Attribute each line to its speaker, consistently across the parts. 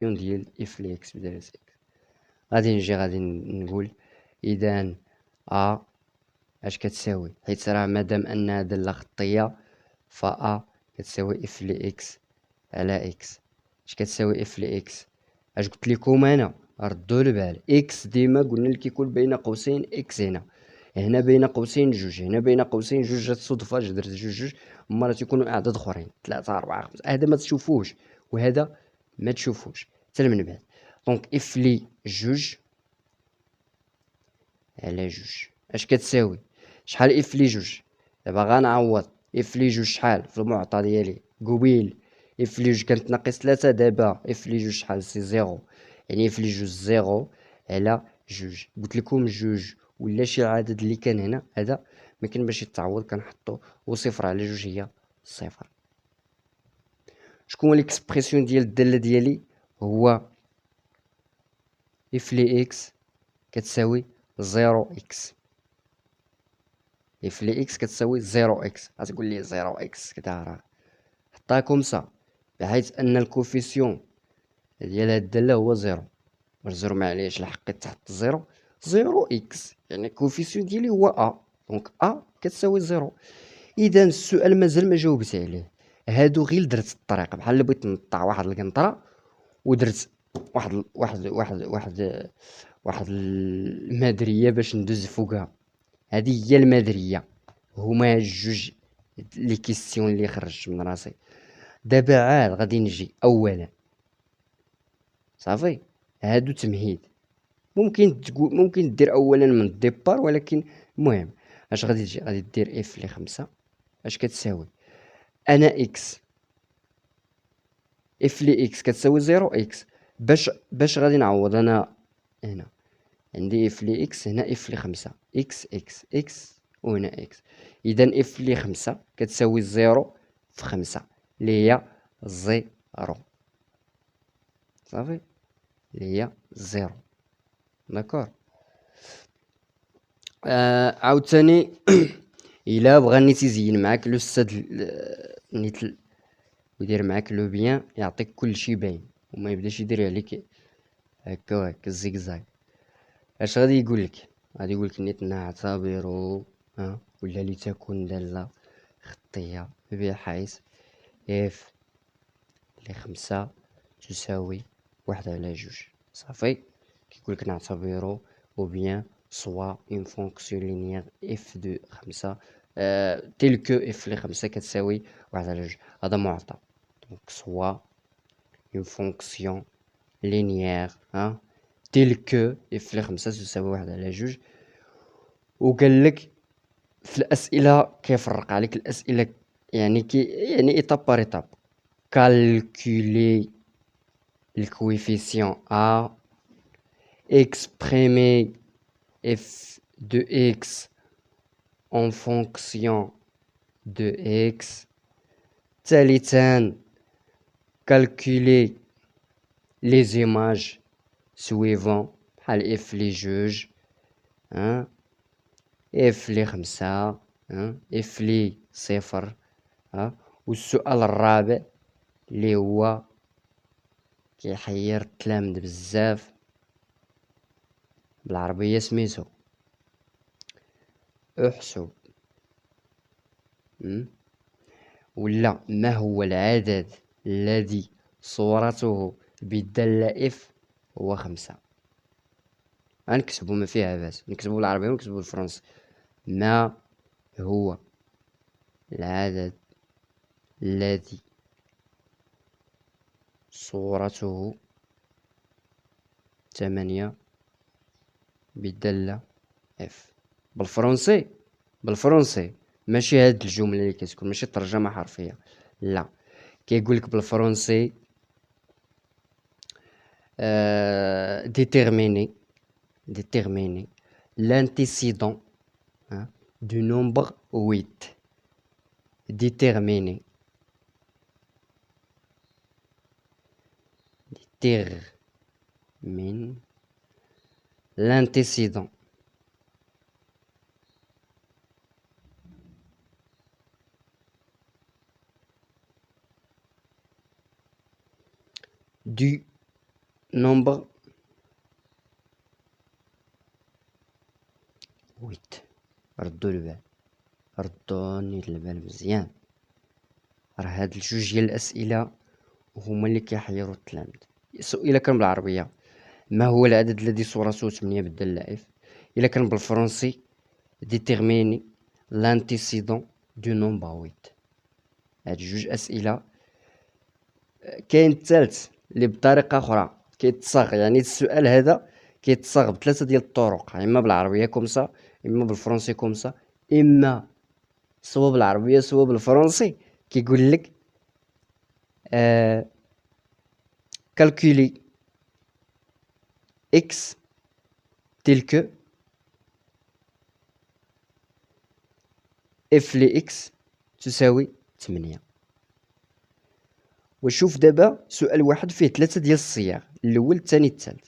Speaker 1: ديال اف لي اكس بدالة اكس. غادي نجي غادي نقول اذا اش كتساوي، حيت راه مادام انها دالة خطية فا كتساوي اف لي اكس على اكس. اش كتساوي اف لي اكس؟ اش قلت لكم انا؟ ردوا البال، اكس ديما قلنا لك يكون بين قوسين اكس، هنا بين قوسين جوج، هنا بين قوسين جوج. جات صدفه درت جوج مرات تيكونوا اعداد اخرين 3 4 5. هذا ما تشوفوش وهذا ما تشوفوش حتى من بعد. دونك اف لي جوج على جوج اش كتساوي؟ شحال اف لي جوج؟ دابا غنعوض اف لي جوج شحال في المعطى ديالي قبيل. اف لي جوج كانت ناقص 3، دابا اف لي جوج شحال؟ سي زيرو، يعني اف لي جوج زيرو على جوج. قلت لكم جوج ولا شي عدد اللي كان هنا هذا ما كاين باش يتعوض، كنحطو وصفر على جوج هي صفر. شكون ليكسبرسيون ديال الداله ديالي؟ هو اف لي اكس كتساوي زيرو اكس. اف لي اكس كتساوي زيرو اكس. غتقول لي زيرو اكس كدا راه حطها كومسا، بحيث ان الكوفيسيون ديال هاد الداله هو زيرو. واش زيرو معليش لحقيت تحط زيرو؟ زيرو اكس يعني الكوفيسيون ديالي هو دونك كتساوي زيرو. اذا السؤال مازال ما جاوبت عليه. هادو غير درت الطريقه بحال اللي بغيت نطع واحد القنطره ودرت واحد المادريه باش ندوز فوقها. هذه هي المادريه، هما جوج لي كيسيون اللي خرجت من راسي. دابا عاد غادي نجي اولا صافي. هادو تمهيد، ممكن تقول ممكن دير اولا من الديبار، ولكن المهم اش غادي تجي؟ غادي دير اف لي 5 اش كتساوي؟ انا اكس اف لي اكس كتساوي زيرو اكس. باش غادي نعوض انا هنا عندي اف لي اكس، هنا اف لي 5 اكس اكس اكس وهنا اكس. اذا اف لي 5 كتساوي زيرو في 5 اللي هي زيرو صافي، اللي هي زيرو. داكور. عاوتاني الا بغى نيت يزين معاك الاستاذ نيت يدير معاك لو بيان، يعطيك كلشي باين وما يبداش يدير عليك هكا وهكا الزيكزاك. اش غادي يقولك؟ غادي يقولك نيت نعتبر ولا لتكن دالة خطية بحيث اف لي 5 تساوي 1 على جوج صافي. كيقولك نعتبرو او بيان سوا اون فونكسيون لينيير اف دو 5 تيل كو اف لي 5 كتساوي 1 على جوج. هذا معطى. دونك سوا اون فونكسيون لينيير تيل كو اف لي 5 تساوي 1 على جوج. وقالك في الاسئله كيفرق عليك الاسئله، يعني يعني ايطاب بار ايطاب. كالكولي الكويفيسيون exprimer f de x en fonction de x. ثالثا calculer les images suivantes بحال f لي جوج f لي 5 f لي صفر. والسؤال الرابع اللي هو كيحير التلامذ بزاف بالعربية سميتو احسب ولا ما هو العدد الذي صورته بالدالة اف هو 5. غنكتبو ما فيها باس، نكتبو بالعربية ونكتبو بالفرنسي. ما هو العدد الذي صورته 8 بالدالة اف؟ بالفرنسي ماشي هاد الجملة اللي كتكون ماشي ترجمة حرفية، لا كيقولك بالفرنسي déterminer l'antécédent du nombre 8. détermine l'antécédent du نومبر 8. ردوا نيت البال مزيان، راه هاد الجوج ديال الاسئله هما اللي كيحيروا التلاميذ. الا كان بالعربيه ما هو العدد الذي صورته 8 بالدالة اف، الا كان بالفرنسي ديتيرميني لانتيسيدون دو نومبر 8. هاد جوج اسئله. كاين الثالث اللي بطريقه اخرى كيتصاغ، يعني السؤال هذا كيتصاغ بثلاثه ديال الطرق، اما بالعربيه كومسا، اما بالفرنسي كومسا، اما سوا بالعربيه سوا بالفرنسي. كيقول لك كالكولي اكس تلك اف لي اكس تساوي 8. وشوف دابا سؤال واحد فيه ثلاثه ديال الصيغ، الاول الثاني الثالث،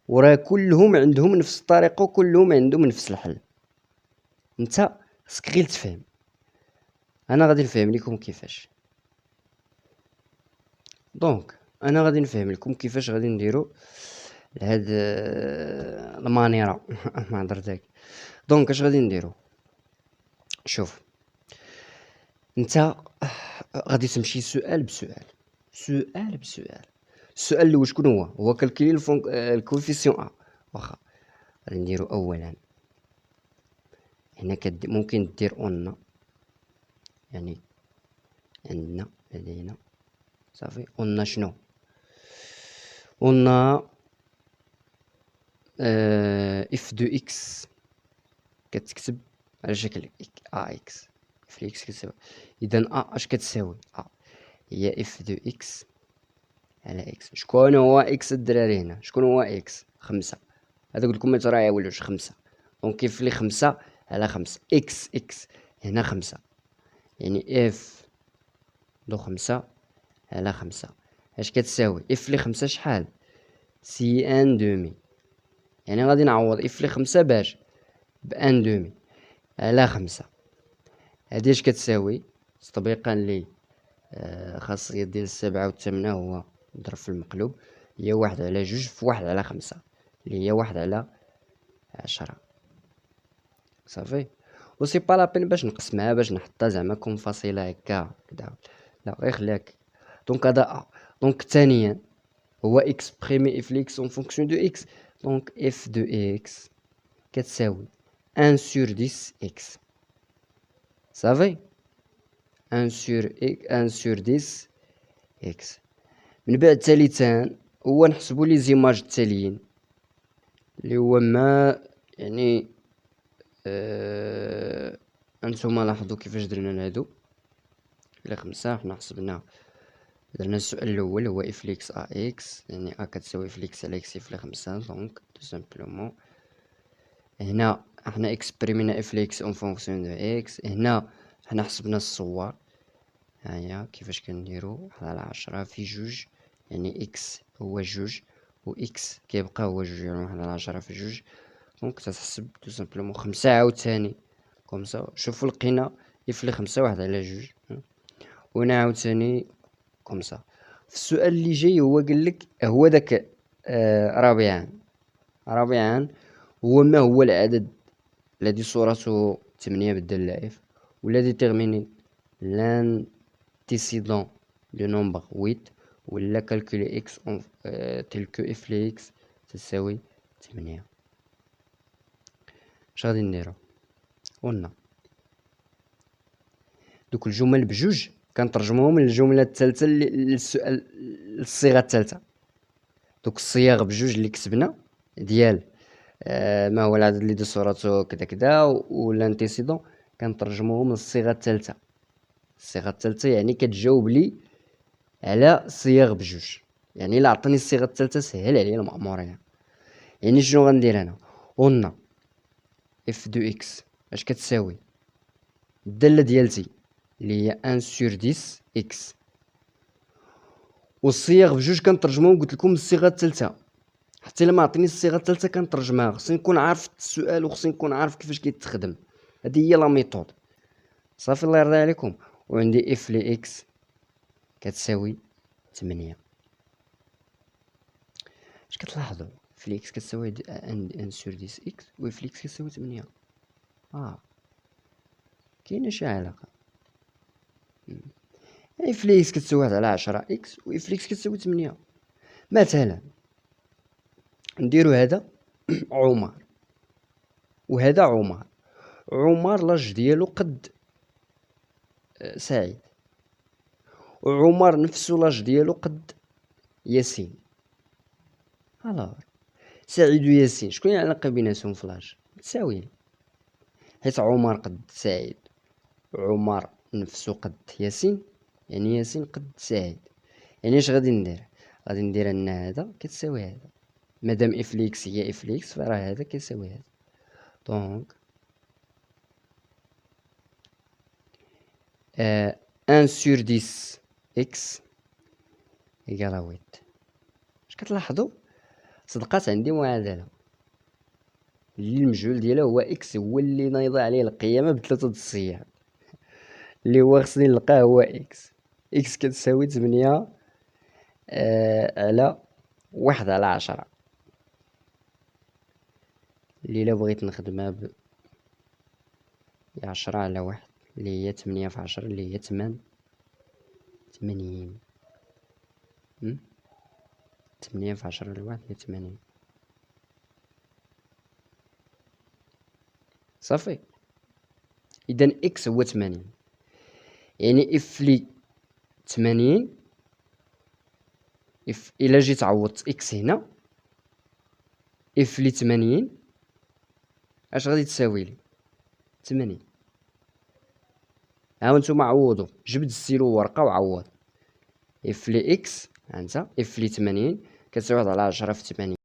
Speaker 1: وراه كلهم عندهم نفس الطريقه وكلهم عندهم نفس الحل. انت خصك غير تفهم، انا غادي نفهم لكم كيفاش. دونك انا غادي نفهم لكم كيفاش غادي نديرو لهاد المانيرا ما هضرتك. دونك اش غادي نديرو؟ شوف انت غادي تمشي سؤال بسؤال، سؤال بسؤال. السؤال الاول شكون هو كالكولي الكوفيسيون ا. واخا غادي نديرو اولا هنا ممكن دير اون، يعني عندنا لدينا صافي اون شنو اون اف دو اكس كتكتب على شكل ا اكس. اف اكس كتساوي اذا ا اش كتساوي؟ ا هي اف دو اكس على اكس. شكون هو اكس الدراري هنا؟ شكون هو اكس؟ 5. هذا قلت لكم ما تراعيولوش 5. دونك كيف لي 5 على 5 اكس هنا 5، يعني اف دو 5 على 5 اش كتساوي؟ اف لي 5 شحال؟ سي ان دومي، يعني غادي نعوض اف لي 5 باش بان دومي على 5. هادي اش كتساوي تطبيقا لي خاصية ديال 7 و 8 هو نضرب في المقلوب، هي 1 على 2 في 1 على 5 اللي هي 1 على 10 صافي. و سي با لابين باش نقسمها باش نحطها زعما منفصلة هكا كدا، لا غير خليك. دونك هذا ا. دونك ثانيا هو اكسبريمي اف ليكس اون فونكسيون دو اكس، دونك اف دو اكس كتساوي 1 sur 10 اكس صافي. 1 sur 10 اكس. من بعد ثالثا هو نحسبوا لي زيماج التاليين اللي هو ما يعني انتما لاحظوا كيفاش درنا لهادو. الى 5 حنا حسبنا، درنا السؤال الاول هو اف ليكس ا اكس، يعني ا كتساوي اف ليكس على اكس اف لي 5. دونك تو سامبلومون هنا حنا اكسبريمينا اف ليكس اون فونكسيون دو اكس. هنا حنا حسبنا الصور، هيا كيفاش كنديرو 1 على 10 في 2، يعني اكس هو 2 و اكس كيبقى هو 2، يعني 1 على 10 في 2. دونك تتحسب تو سامبلومون 5 عاوتاني كومسا. شوفو لقينا اف لي 5 1 على 2، وهنا عاوتاني كومسا. في السؤال اللي جاي هو قالك هو داك رابعا هو ما هو العدد الذي صورته 8 بالدالة اف، ولا ديتيرميني l'antécédent du nombre 8، ولا calculer x tel que f لي x تساوي 8. اش غادي نديرو؟ قلنا دوك الجمل بجوج كنترجموهم للجملة الثالثة للسؤال الصيغة الثالثة. دوك الصياغ بجوج اللي كتبنا ديال ما هو العدد اللي صورته كذا كذا والانتيسيدون كنترجموهم للصيغة الثالثة. الصيغة الثالثة يعني كتجاوب لي على صياغ بجوج، يعني الا عطاني الصيغة الثالثة سهل عليا المأمورية. يعني شنو غندير انا؟ قلنا اف دو اكس اش كتساوي الدالة ديالتي اللي هي 1 sur 10 اكس، والصياغ بجوج كنترجمهم قلت لكم الصيغة الثالثة. حتى الا ما عطيني الصيغة الثالثة كنترجمها، خصني نكون عارف السؤال وخصني نكون عارف كيفاش كيتخدم. هذه هي لا ميثود صافي. الله يرضي عليكم. وعندي اف لي اكس كتساوي 8. اش كتلاحظوا؟ في اكس كتساوي ان سور 10 اكس، و في اكس كتساوي 8. كاينه شي علاقه. اف اكس كتساوي 1 على 10 اكس، و اف اكس كتساوي 8. مثلا نديرو هذا عمر وهذا عمر. عمر لاج ديالو قد سعيد، وعمر نفسه لاج ديالو قد ياسين. الوغ سعيد وياسين شكون العلاقه بيناتهم في لاج؟ متساويين، حيت عمر قد سعيد، عمر نفسه قد ياسين، يعني ياسين قد سعيد. يعني اش غادي ندير؟ غادي ندير ان هذا كتساوي هذا، مادام اف ليكس هي اف ليكس فراه هذا كيساوي هذا. دونك ان سور 10 اكس ايكال 8. اش كتلاحظوا؟ صدقات عندي معادله اللي المجهول ديالها هو اكس، هو اللي نايضه عليه القيامه بثلاثه الصيام، اللي هو خصني نلقاه هو اكس. اكس كتساوي 8 على 1 على 10، اللي الا بغيت نخدمها ب 10 على 1 اللي هي 8 في 10 اللي هي 80. 8 في 10 على 1 هي 80. صافي. اذا اكس هو 80، يعني اف لي 80 اف الا جيت عوضت اكس هنا، اف لي 80 اش غادي تساوي لي؟ 80. ها نتوما عوضوا، جبد السيلو ورقه وعوض. اف لي اكس انت اف لي 80 كتساوي 1 على 10 في 80.